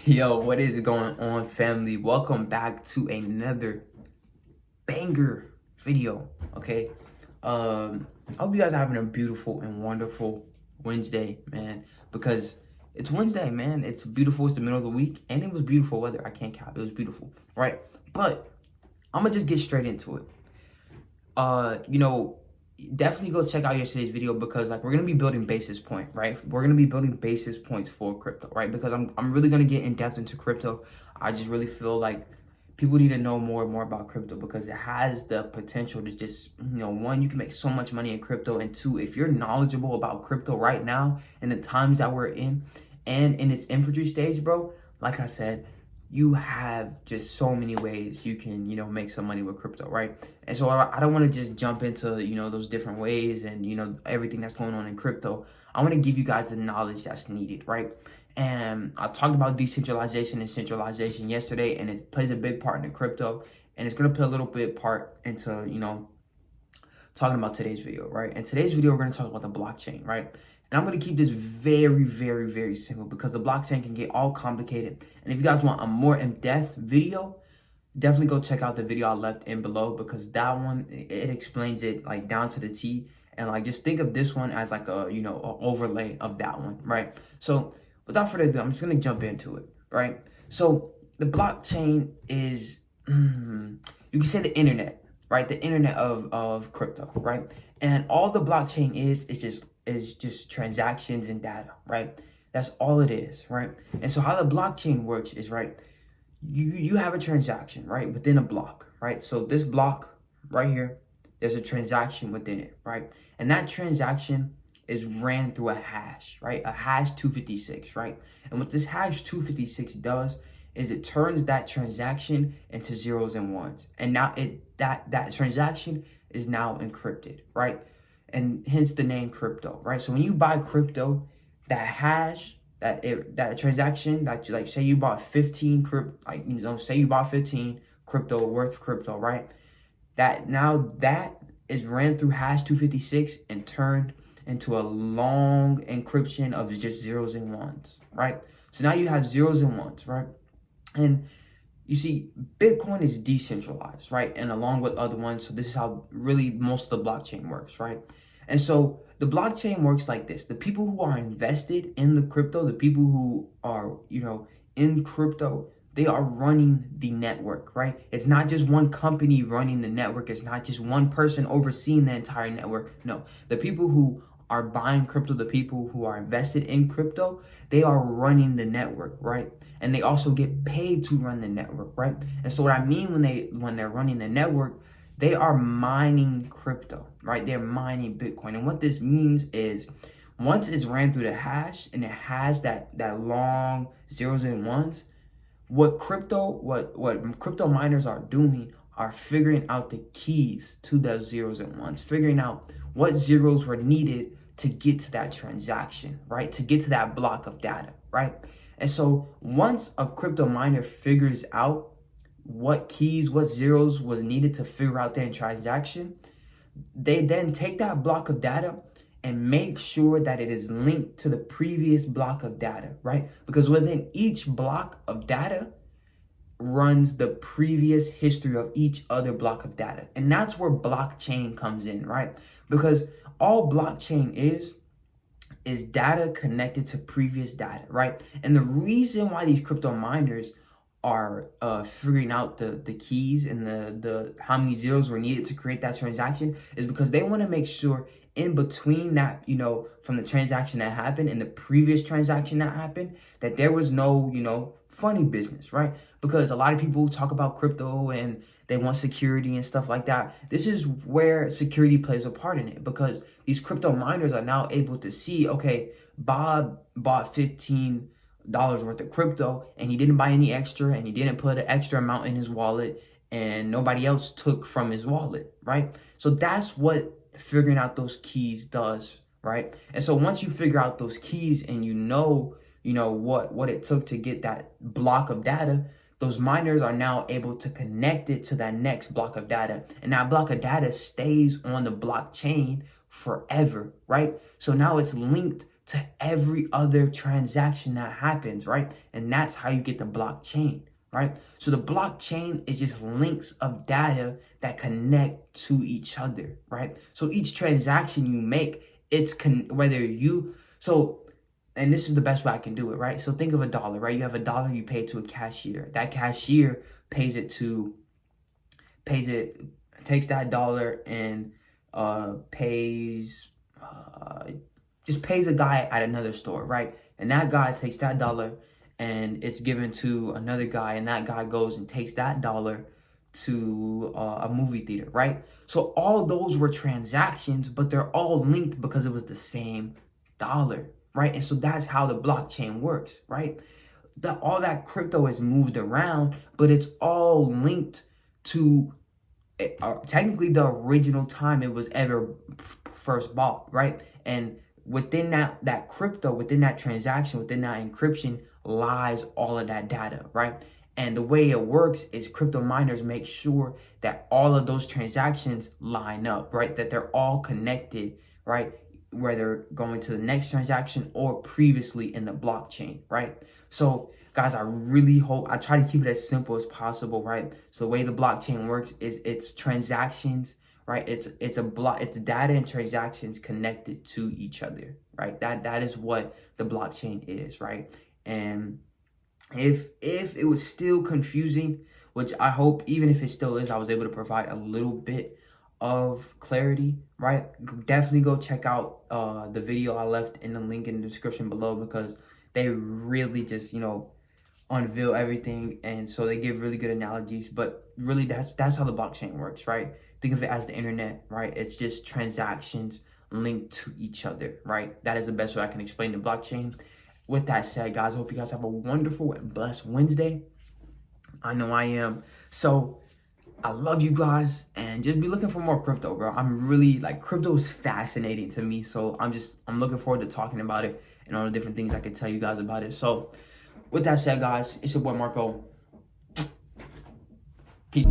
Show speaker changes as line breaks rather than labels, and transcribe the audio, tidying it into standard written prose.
Yo, what is going on, family? Welcome back to another banger video. Okay. I hope you guys are having a beautiful and wonderful Wednesday, man. Because it's Wednesday, man. It's beautiful. It's the middle of the week, and it was beautiful weather. I can't cap. It was beautiful, right? But I'm gonna just get straight into it. You know, definitely go check out yesterday's video because like we're gonna be building basis point, right? We're gonna be building basis points for crypto, right? Because I'm really gonna get in depth into crypto. I just really feel like people need to know more and more about crypto because it has the potential to just, one, you can make so much money in crypto, and two, if you're knowledgeable about crypto right now in the times that we're in and in its infancy stage, bro, like I said, you have just so many ways you can, make some money with crypto, right? And so I don't want to just jump into, those different ways and, everything that's going on in crypto. I want to give you guys the knowledge that's needed, right? And I talked about decentralization and centralization yesterday, and it plays a big part in crypto, and it's going to play a little bit part into, talking about today's video, right? In today's video, we're going to talk about the blockchain, right? And I'm going to keep this very, very, very simple because the blockchain can get all complicated. And if you guys want a more in-depth video, definitely go check out the video I left in below because that one, it explains it like down to the T. And like, just think of this one as like a, a overlay of that one, right? So without further ado, I'm just going to jump into it, right? So the blockchain is, you can say the internet, right? The internet of crypto, right? And all the blockchain is just transactions and data, right? That's all it is, right? And so how the blockchain works is, right, you have a transaction, right, within a block, right? So this block right here, there's a transaction within it, right? And that transaction is ran through a hash, right? A hash 256, right? And what this hash 256 does is it turns that transaction into zeros and ones. And now that transaction is now encrypted, right? And hence the name crypto, right? So when you buy crypto, that hash, that transaction, that you, like, say you bought 15 say you bought 15 crypto worth crypto, right? That is ran through hash 256 and turned into a long encryption of just zeros and ones, right? So now you have zeros and ones, right? And you see, Bitcoin is decentralized, right? And along with other ones, so this is how really most of the blockchain works, right? And so the blockchain works like this. The people who are invested in the crypto, the people who are, in crypto, they are running the network, right? It's not just one company running the network. It's not just one person overseeing the entire network. No, the people who are buying crypto, the people who are invested in crypto, they are running the network, right? And they also get paid to run the network, right? And so what I mean when they're running the network, they are mining crypto, right? They're mining Bitcoin. And what this means is once it's ran through the hash and it has that long zeros and ones, what crypto miners are doing are figuring out the keys to those zeros and ones, figuring out what zeros were needed to get to that transaction, right? To get to that block of data, right? And so once a crypto miner figures out what keys, what zeros was needed to figure out their transaction, they then take that block of data and make sure that it is linked to the previous block of data, right? Because within each block of data runs the previous history of each other block of data. And that's where blockchain comes in, right? Because all blockchain is data connected to previous data, right? And the reason why these crypto miners are figuring out the keys and the how many zeros were needed to create that transaction is because they want to make sure in between that, from the transaction that happened and the previous transaction that happened, that there was no, funny business, right? Because a lot of people talk about crypto and they want security and stuff like that. This is where security plays a part in it because these crypto miners are now able to see, okay, Bob bought $15 worth of crypto and he didn't buy any extra and he didn't put an extra amount in his wallet and nobody else took from his wallet, right? So that's what figuring out those keys does, right? And so once you figure out those keys and you know what it took to get that block of data, those miners are now able to connect it to that next block of data. And that block of data stays on the blockchain forever, right? So now it's linked to every other transaction that happens, right? And that's how you get the blockchain, right? So the blockchain is just links of data that connect to each other, right? So each transaction you make, whether you, so, and this is the best way I can do it, right? So think of a dollar, right? You have a dollar, you pay to a cashier. That cashier takes that dollar and just pays a guy at another store, right? And that guy takes that dollar and it's given to another guy, and that guy goes and takes that dollar to a movie theater, right? So all those were transactions, but they're all linked because it was the same dollar, right? And so that's how the blockchain works, right? All that crypto is moved around, but it's all linked to technically the original time it was ever first bought, right? And within that crypto, within that transaction, within that encryption lies all of that data, right? And the way it works is crypto miners make sure that all of those transactions line up, right? That they're all connected, right? Whether going to the next transaction or previously in the blockchain, right? So guys, I really hope, I try to keep it as simple as possible, right? So the way the blockchain works is it's transactions, right? It's data and transactions connected to each other, right? That is what the blockchain is, right? And if it was still confusing, which I hope, even if it still is, I was able to provide a little bit of clarity, right? Definitely go check out the video I left in the link in the description below, because they really just, unveil everything, and so they give really good analogies. But really, that's how the blockchain works, right? Think of it as the internet, right? It's just transactions linked to each other, right? That is the best way I can explain the blockchain. With that said, guys, I hope you guys have a wonderful and blessed Wednesday. I know I am. So I love you guys, and just be looking for more crypto, bro. I'm really, crypto is fascinating to me. So I'm looking forward to talking about it and all the different things I can tell you guys about it. So with that said, guys, it's your boy Marco. Peace.